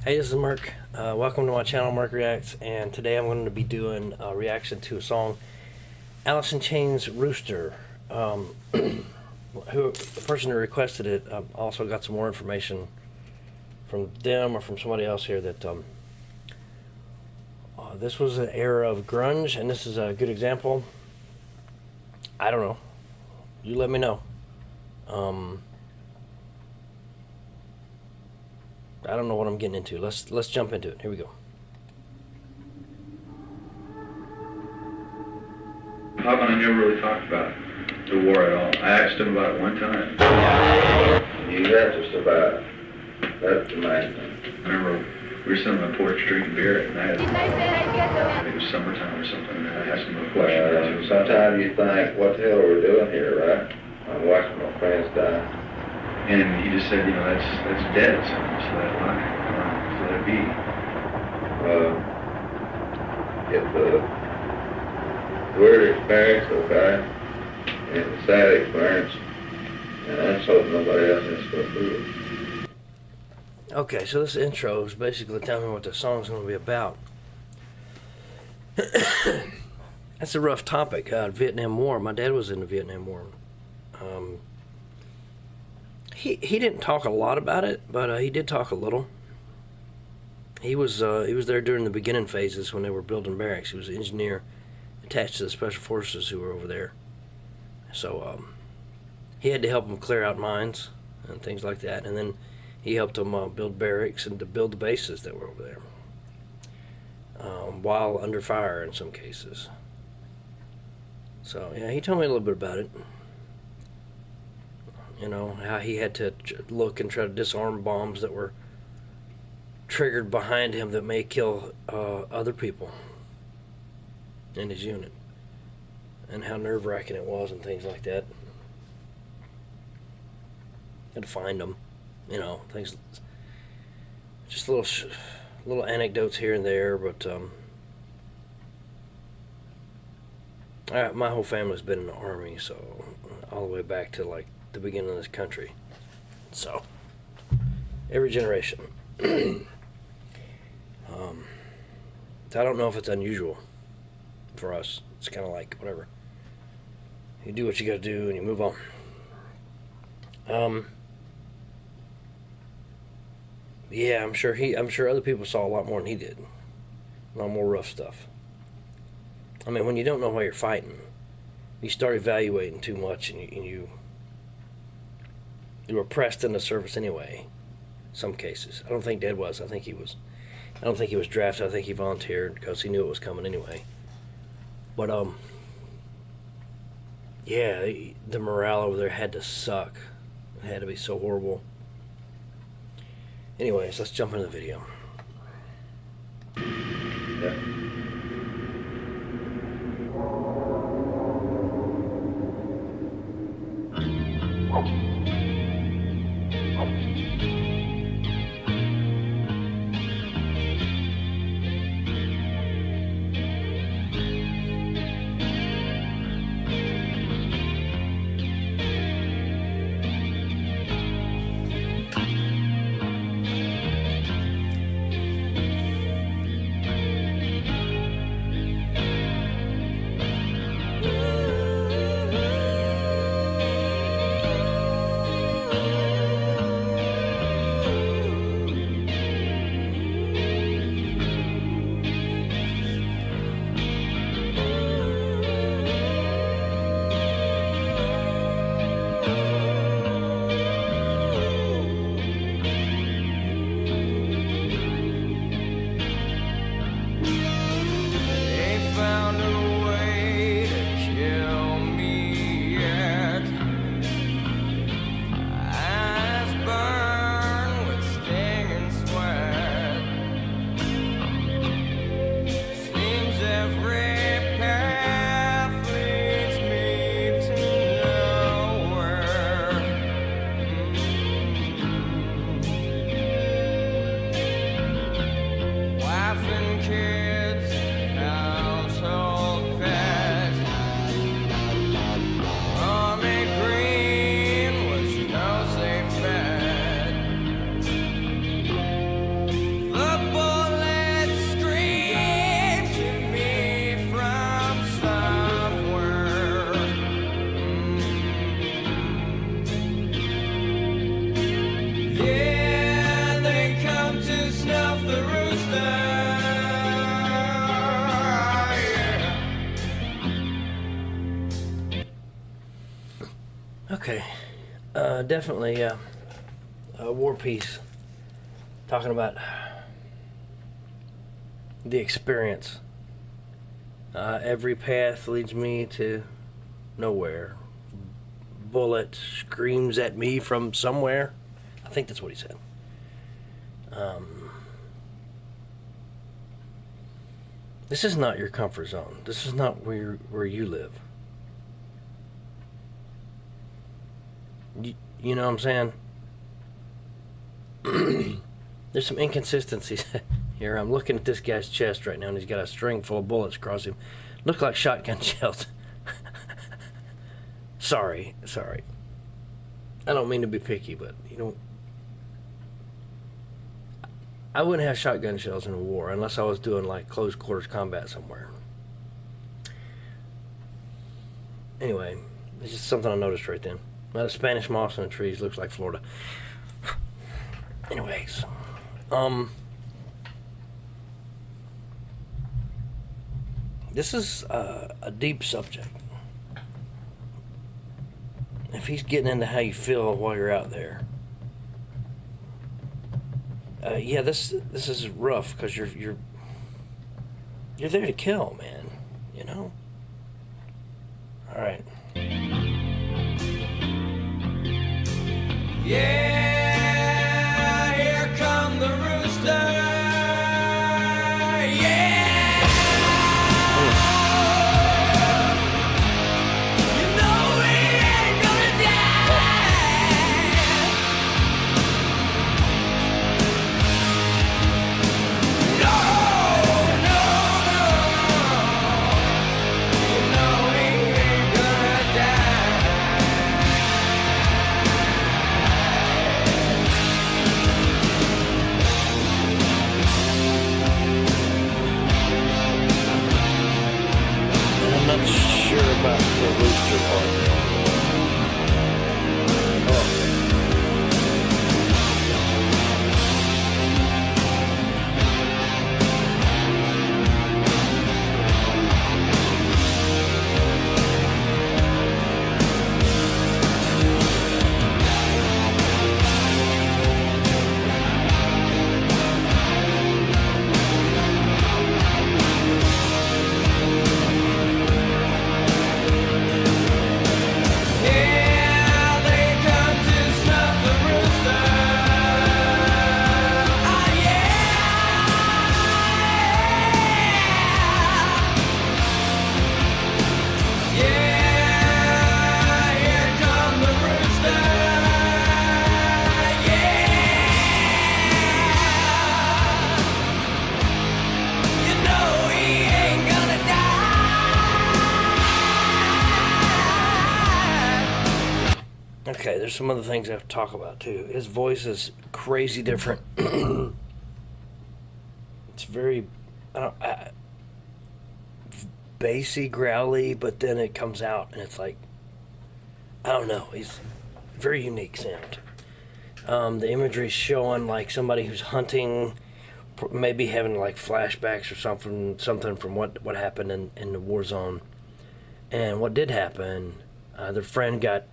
Hey, this is Merk. Welcome to my channel, Merk Reacts, and today I'm going to be doing a reaction to a song, Alice in Chains' Rooster. The person who requested it also got some more information from them or from somebody else here that this was an era of grunge, and this is a good example. I don't know. You let me know. I don't know what I'm getting into. Let's jump into it. Here we go. Papa and I never really talked about the war at all. I asked him about it one time. You just about. That's the main thing. I remember we were sitting on the porch drinking beer at night. I think it was summertime or something, and I asked him a question. Sometimes you think, what the hell are we doing here, right? I'm watching my friends die. And he just said, that's dead, so just let it lie. Just let it be. It's a weird experience, okay? And it's a sad experience. And I just hope nobody else has to go through it. Okay, so this intro is basically telling me what the song's going to be about. That's a rough topic. Vietnam War. My dad was in the Vietnam War. He didn't talk a lot about it, but he did talk a little. He was there during the beginning phases when they were building barracks. He was an engineer attached to the special forces who were over there. So he had to help them clear out mines and things like that, and then he helped them build barracks and to build the bases that were over there while under fire in some cases. So yeah, he told me a little bit about it. You know, how he had to look and try to disarm bombs that were triggered behind him that may kill other people in his unit, and how nerve-wracking it was and things like that. Had to find them, you know, things. Just little anecdotes here and there, but my whole family's been in the Army, so all the way back to like the beginning of this country. So every generation. So I don't know if it's unusual for us. It's kind of like whatever. You do what you got to do and you move on. Yeah, I'm sure other people saw a lot more than he did. A lot more rough stuff. I mean, when you don't know why you're fighting, you start evaluating too much, and you were pressed into service anyway. Some cases. I don't think Dad was. I don't think he was drafted. I think he volunteered because he knew it was coming anyway. But yeah, the morale over there had to suck. It had to be so horrible. Anyways, let's jump into the video. Yeah. Definitely a war piece. Talking about the experience. Every path leads me to nowhere. Bullet screams at me from somewhere. I think that's what he said. This is not your comfort zone. This is not where you live. You know what I'm saying? There's some inconsistencies here. I'm looking at this guy's chest right now, and he's got a string full of bullets across him. Look like shotgun shells. Sorry. I don't mean to be picky, but I wouldn't have shotgun shells in a war unless I was doing like close quarters combat somewhere. Anyway, it's just something I noticed right then. Well, the Spanish moss in the trees looks like Florida. Anyways, this is a deep subject. If he's getting into how you feel while you're out there, yeah, this is rough because you're there to kill, man. You know. All right. Yeah, here come the rooster. Yeah, you know he ain't gonna die. No, you know he ain't gonna die. I'm not sure about the rooster part. Yeah, they come to snuff the rooster. Oh yeah, yeah, here come the rooster. Yeah, you know he ain't gonna die. Okay, there's some other things I have to talk about too. His voice is crazy different. It's very, bassy, growly, but then it comes out and it's like, I don't know. He's very unique sound. The imagery is showing like somebody who's hunting, maybe having like flashbacks or something from what happened in the war zone, and what did happen. Their friend got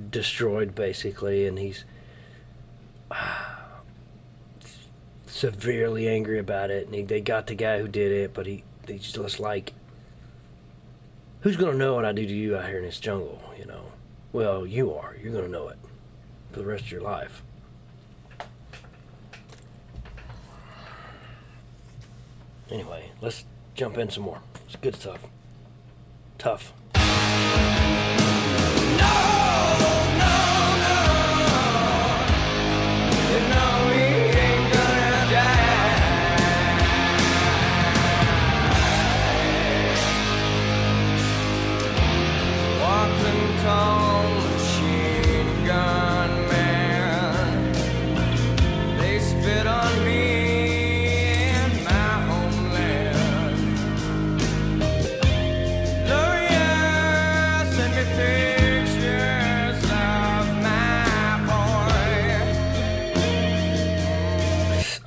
destroyed basically, and he's severely angry about it, and they got the guy who did it, but he's just like, who's gonna know what I do to you out here in this jungle, you know? Well, you are. You're gonna know it for the rest of your life. Anyway, let's jump in some more. It's good stuff. Tough.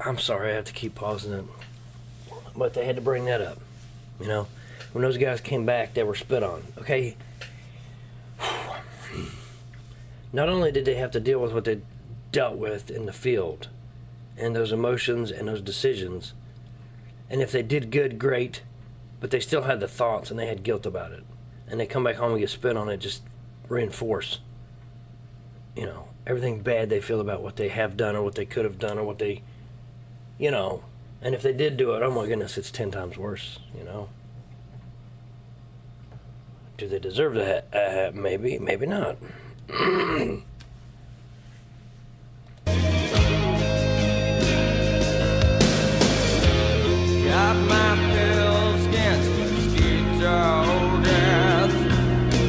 I'm sorry I have to keep pausing it, but they had to bring that up. You know, when those guys came back, they were spit on. Okay, not only did they have to deal with what they dealt with in the field, and those emotions and those decisions, and if they did good, great, but they still had the thoughts and they had guilt about it, and they come back home and get spit on it, just reinforce, you know, everything bad they feel about what they have done or what they could have done or what they, you know, and if they did do it, oh my goodness, it's 10 times worse, you know. Do they deserve that? Maybe, maybe not. Got my pills against mosquito death.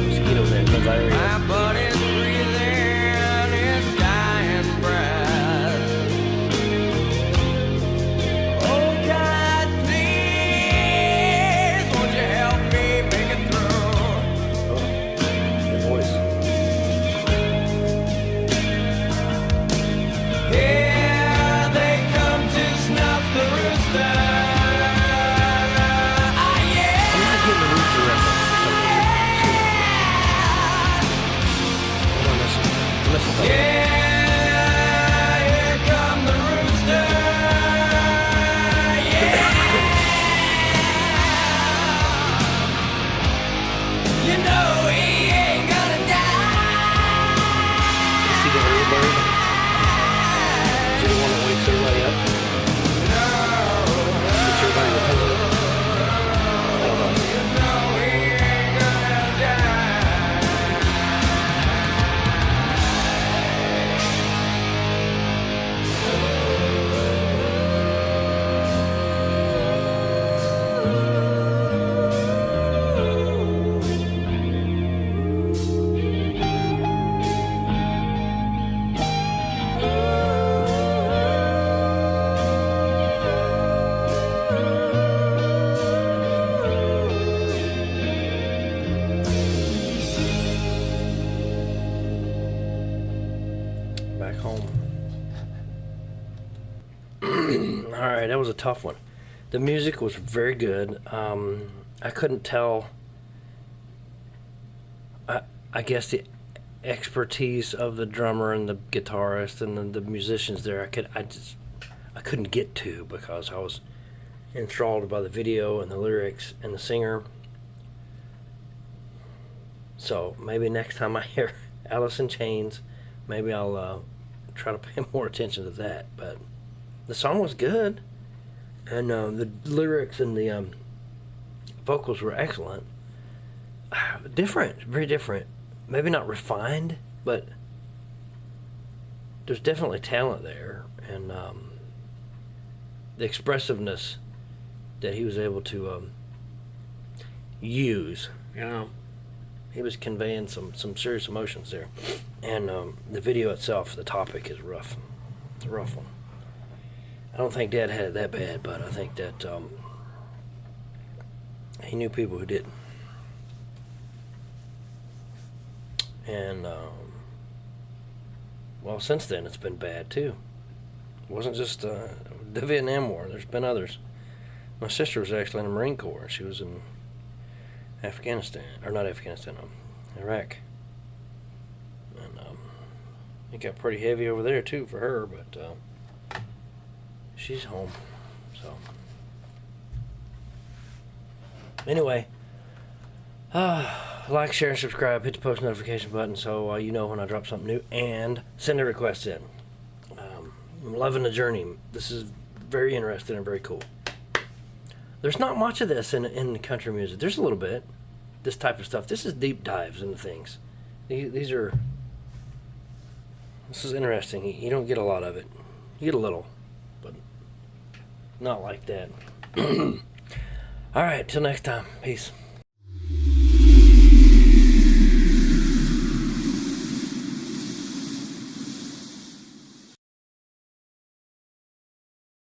Mosquito death, that's diarrhea. My buddy's breathing his dying breath. Oh God, please, won't you help me make it through? Your voice. Here they come to snuff the rooster. Ah, yeah. I'm not getting the Rooster reference for some reason. I'm missing something. Yeah, here come the rooster. Yeah. You know he ain't gonna die. See the early bird? Is he the one that wakes everybody up? Gets everybody's attention? I don't know. You know he ain't gonna die. Back home. Alright, that was a tough one. The music was very good. I couldn't tell, I guess, the expertise of the drummer and the guitarist and the musicians there. I couldn't get to, because I was enthralled by the video and the lyrics and the singer. So maybe next time I hear Alice in Chains, maybe I'll try to pay more attention to that. But the song was good, and the lyrics and the vocals were excellent. Different, very different. Maybe not refined, but there's definitely talent there, and the expressiveness that he was able to use, you know. He was conveying some serious emotions there. And the video itself, the topic is rough. It's a rough one. I don't think Dad had it that bad, but I think that he knew people who didn't. And, well, since then it's been bad too. It wasn't just the Vietnam War. There's been others. My sister was actually in the Marine Corps. She was in Afghanistan, or not Afghanistan, Iraq. And it got pretty heavy over there too for her, but she's home. So anyway, like, share, and subscribe. Hit the post notification button so you know when I drop something new, and send a request in. I'm loving the journey. This is very interesting and very cool. There's not much of this in country music. There's a little bit, this type of stuff. This is deep dives into things. This is interesting. You don't get a lot of it. You get a little, but not like that. All right, till next time. Peace.